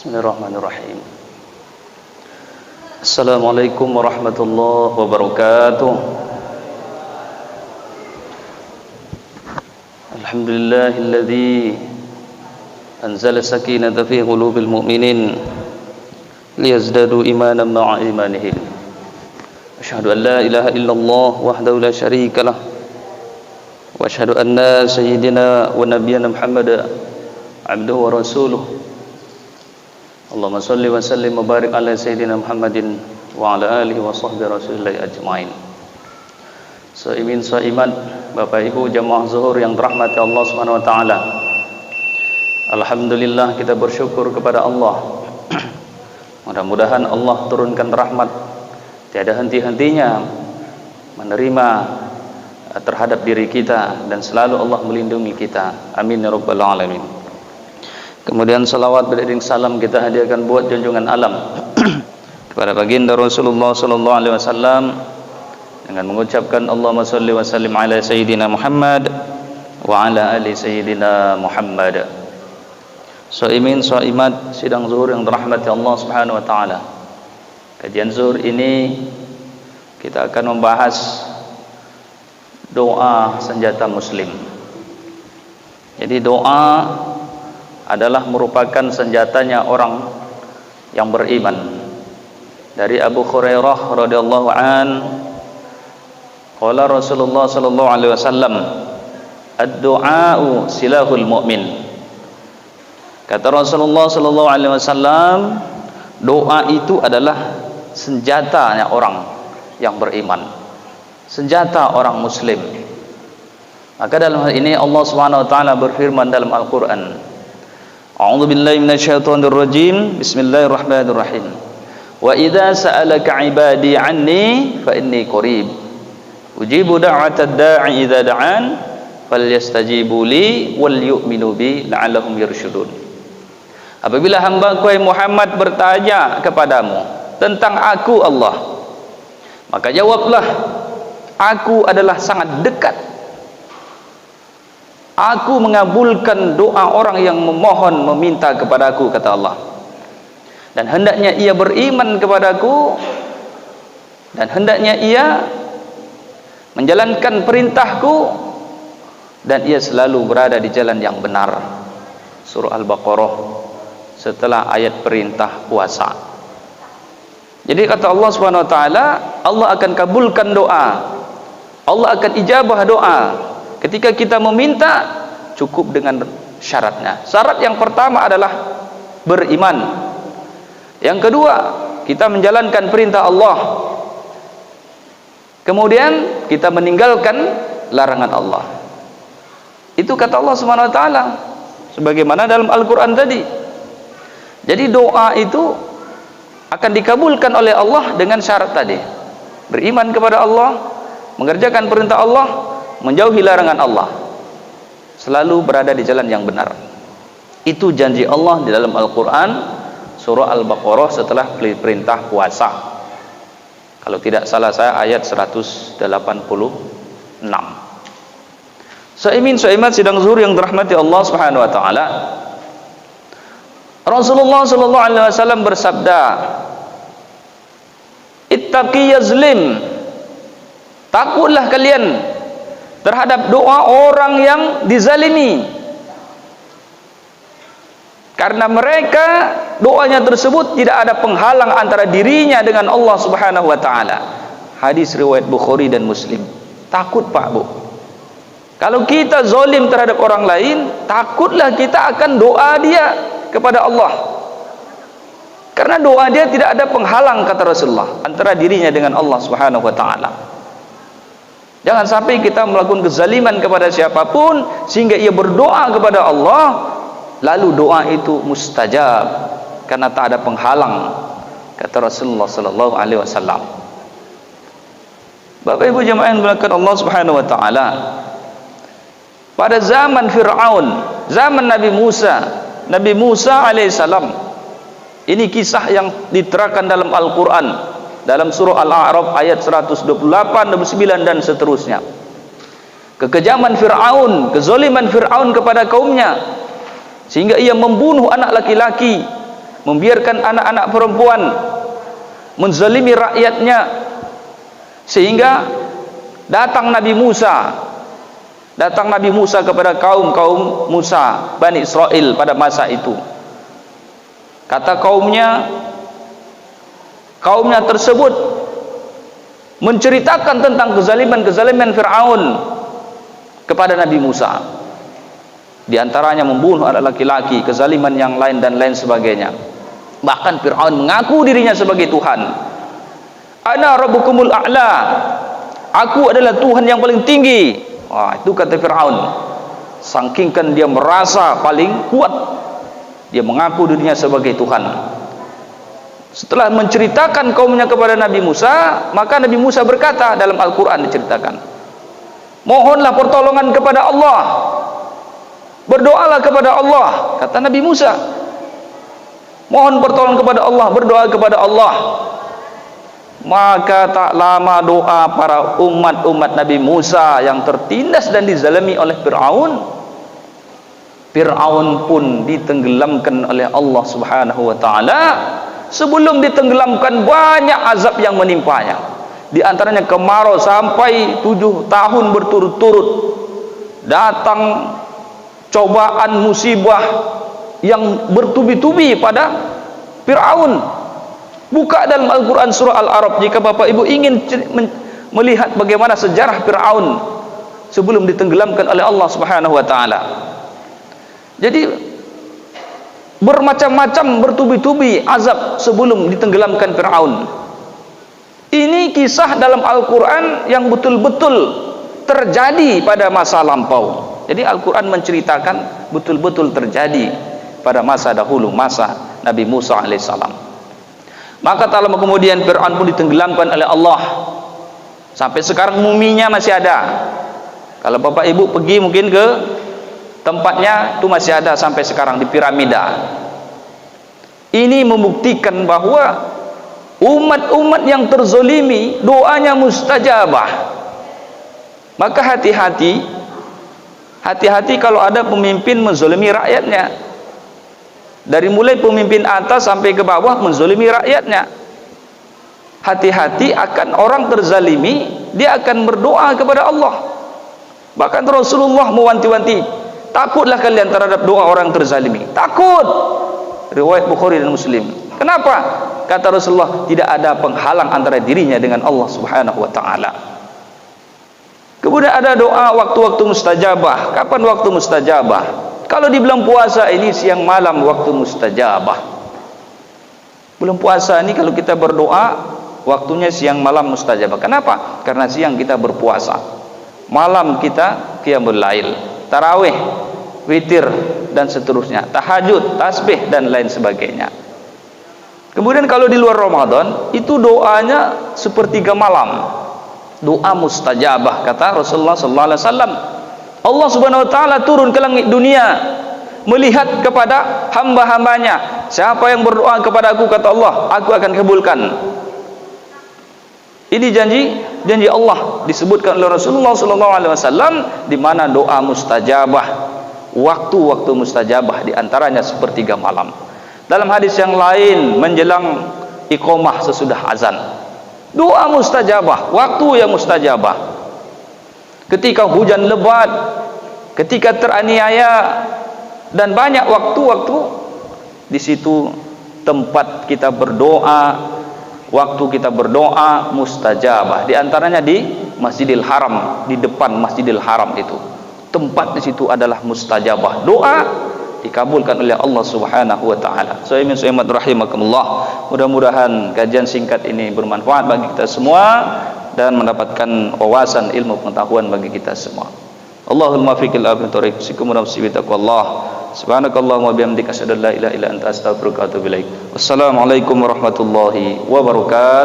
Bismillahirrahmanirrahim. Assalamualaikum warahmatullahi wabarakatuh. Alhamdulillahilladzi anzala sakinata fi qulubil mu'minin liyazdadu imanan ma'a imanihim. Asyhadu an la ilaha illallah wahdahu la syarika lah wa asyhadu anna sayyidina wa nabiyyana Muhammadan abduhu wa rasuluh. Allahumma salli wa sallim wa barik ala sayyidina Muhammadin wa ala alihi wa sahbihi rasulillahi ajma'in. Saimin saimat, Bapak Ibu jamaah zuhur yang dirahmati Allah Subhanahu wa taala. Alhamdulillah, kita bersyukur kepada Allah. Mudah-mudahan Allah turunkan rahmat tiada henti-hentinya menerima terhadap diri kita dan selalu Allah melindungi kita. Amin ya rabbal alamin. Kemudian salawat beriring salam kita hadiahkan buat junjungan alam kepada baginda Rasulullah sallallahu alaihi wasallam dengan mengucapkan Allahumma shalli wa sallim ala sayyidina Muhammad wa ala ali sayyidina Muhammad. Shaimin shaimat sidang zuhur yang dirahmati Allah Subhanahu wa taala. Kajian zuhur ini kita akan membahas doa senjata muslim. Jadi doa adalah merupakan senjatanya orang yang beriman. Dari Abu Hurairah radhiyallahu an, qala Rasulullah sallallahu alaihi wasallam, ad-du'a'u silahul mu'min. Kata Rasulullah sallallahu alaihi wasallam, doa itu adalah senjatanya orang yang beriman, senjata orang muslim. Maka dalam hal ini Allah Subhanahu wa taala berfirman dalam Al-Qur'an, A'udzu billahi minasyaitonir rajim. Bismillahirrahmanirrahim. Wa idza sa'alaka 'ibadi 'anni fa inni qarib. Ujibu da'watad da'i idza da'an falyastajibu li wal yu'minu bi la'allahum yarshudun. Apabila hamba-Ku Muhammad bertanya kepadamu tentang Aku Allah, maka jawablah, Aku adalah sangat dekat. Aku mengabulkan doa orang yang memohon meminta kepadaku, kata Allah. Dan hendaknya ia beriman kepadaku, dan hendaknya ia menjalankan perintahku, dan ia selalu berada di jalan yang benar. Surah Al-Baqarah setelah ayat perintah puasa. Jadi kata Allah Subhanahu wa taala, Allah akan kabulkan doa, Allah akan ijabah doa ketika kita meminta, cukup dengan syaratnya. Syarat yang pertama adalah beriman. Yang kedua, kita menjalankan perintah Allah. Kemudian kita meninggalkan larangan Allah. Itu kata Allah Subhanahu wa taala sebagaimana dalam Al-Qur'an tadi. Jadi doa itu akan dikabulkan oleh Allah dengan syarat tadi. Beriman kepada Allah, mengerjakan perintah Allah, menjauhi larangan Allah, selalu berada di jalan yang benar. Itu janji Allah di dalam Al-Quran surah Al-Baqarah setelah perintah puasa. Kalau tidak salah saya ayat 186. Saimin saimat sidang zuhur yang dirahmati Allah Subhanahu wa taala. Rasulullah sallallahu alaihi wasallam bersabda, ittaqi yazlim. Takutlah kalian terhadap doa orang yang dizalimi, karena mereka doanya tersebut tidak ada penghalang antara dirinya dengan Allah Subhanahu wa taala. Hadis riwayat Bukhari dan Muslim. Takut Pak Bu, kalau kita zalim terhadap orang lain, takutlah kita akan doa dia kepada Allah, karena doa dia tidak ada penghalang, kata Rasulullah, antara dirinya dengan Allah Subhanahu wa taala. Jangan sampai kita melakukan kezaliman kepada siapapun sehingga ia berdoa kepada Allah, lalu doa itu mustajab karena tak ada penghalang, kata Rasulullah sallallahu alaihi wasallam. Bapak Ibu jemaah yang dimuliakan Allah Subhanahu wa taala, pada zaman Firaun, zaman Nabi Musa alaihissalam, ini kisah yang diterangkan dalam Al-Qur'an dalam surah Al-A'raf ayat 128, 29 dan seterusnya. Kekejaman Fir'aun, kezaliman Fir'aun kepada kaumnya, sehingga ia membunuh anak laki-laki membiarkan anak-anak perempuan menzalimi rakyatnya, sehingga datang Nabi Musa kepada kaum Musa Bani Israel pada masa itu. Kata kaumnya tersebut menceritakan tentang kezaliman Fir'aun kepada Nabi Musa. Di antaranya membunuh anak laki-laki, kezaliman yang lain dan lain sebagainya. Bahkan Fir'aun mengaku dirinya sebagai Tuhan. Ana rabbukumul a'la, aku adalah Tuhan yang paling tinggi. Wah, itu kata Fir'aun. Saking dia merasa paling kuat, dia mengaku dirinya sebagai Tuhan. Setelah menceritakan kaumnya kepada Nabi Musa, maka Nabi Musa berkata, dalam Al-Quran diceritakan, mohonlah pertolongan kepada Allah, berdoalah kepada Allah. Kata Nabi Musa, mohon pertolongan kepada Allah, berdoa kepada Allah. Maka tak lama doa para umat Nabi Musa yang tertindas dan dizalimi oleh Fir'aun pun ditenggelamkan oleh Allah Subhanahu wa taala. Sebelum ditenggelamkan, banyak azab yang menimpanya. Di antaranya kemarau sampai 7 tahun berturut-turut. Datang cobaan musibah yang bertubi-tubi pada Fir'aun. Buka dalam Al-Quran surah Al-A'raf jika Bapak Ibu ingin melihat bagaimana sejarah Fir'aun sebelum ditenggelamkan oleh Allah Subhanahu wa taala. Jadi bermacam-macam, bertubi-tubi azab sebelum ditenggelamkan Fir'aun. Ini kisah dalam Al-Quran yang betul-betul terjadi pada masa lampau. Jadi Al-Quran menceritakan betul-betul terjadi pada masa dahulu, masa Nabi Musa alaihissalam. Maka tak lama kemudian Fir'aun pun ditenggelamkan oleh Allah. Sampai sekarang muminya masih ada. Kalau Bapak Ibu pergi mungkin ke tempatnya, itu masih ada sampai sekarang di piramida. Ini membuktikan bahwa umat-umat yang terzolimi doanya mustajabah. Maka hati-hati kalau ada pemimpin menzolimi rakyatnya. Dari mulai pemimpin atas sampai ke bawah menzolimi rakyatnya. Hati-hati akan orang terzalimi, dia akan berdoa kepada Allah. Bahkan Rasulullah mewanti-wanti, takutlah kalian terhadap doa orang terzalimi. Takut. Riwayat Bukhari dan Muslim. Kenapa? Kata Rasulullah, tidak ada penghalang antara dirinya dengan Allah Subhanahu wa taala. Kemudian ada doa waktu-waktu mustajabah. Kapan waktu mustajabah? Kalau di bulan puasa ini siang malam waktu mustajabah. Bulan puasa ini kalau kita berdoa waktunya siang malam mustajabah. Kenapa? Karena siang kita berpuasa, malam kita qiyamul lail, tarawih, witir dan seterusnya, tahajud, tasbih dan lain sebagainya. Kemudian kalau di luar Ramadan itu doanya sepertiga malam, doa mustajabah. Kata Rasulullah sallallahu alaihi wasallam, Allah Subhanahu wa taala turun ke langit dunia melihat kepada hamba-hambanya. Siapa yang berdoa kepada aku, kata Allah, aku akan kabulkan. Ini janji Allah disebutkan oleh Rasulullah sallallahu alaihi wasallam, di mana doa mustajabah, waktu-waktu mustajabah di antaranya sepertiga malam. Dalam hadis yang lain menjelang iqamah sesudah azan. Doa mustajabah, waktu yang mustajabah. Ketika hujan lebat, ketika teraniaya, dan banyak waktu-waktu di situ tempat kita berdoa, waktu kita berdoa mustajabah. Di antaranya di Masjidil Haram, di depan Masjidil Haram itu. Tempat di situ adalah mustajabah. Doa dikabulkan oleh Allah Subhanahu wa taala. Sayyidina rahimakumullah. Mudah-mudahan kajian singkat ini bermanfaat bagi kita semua dan mendapatkan wawasan ilmu pengetahuan bagi kita semua. Allahumma fiqil abin tariq sikum nafsi bi taqwallah. Subhanakallahumma bihamdika asyhadu an la ilaha illa anta astaghfiruka wa atubu ilaik. Wassalamualaikum warahmatullahi wabarakatuh.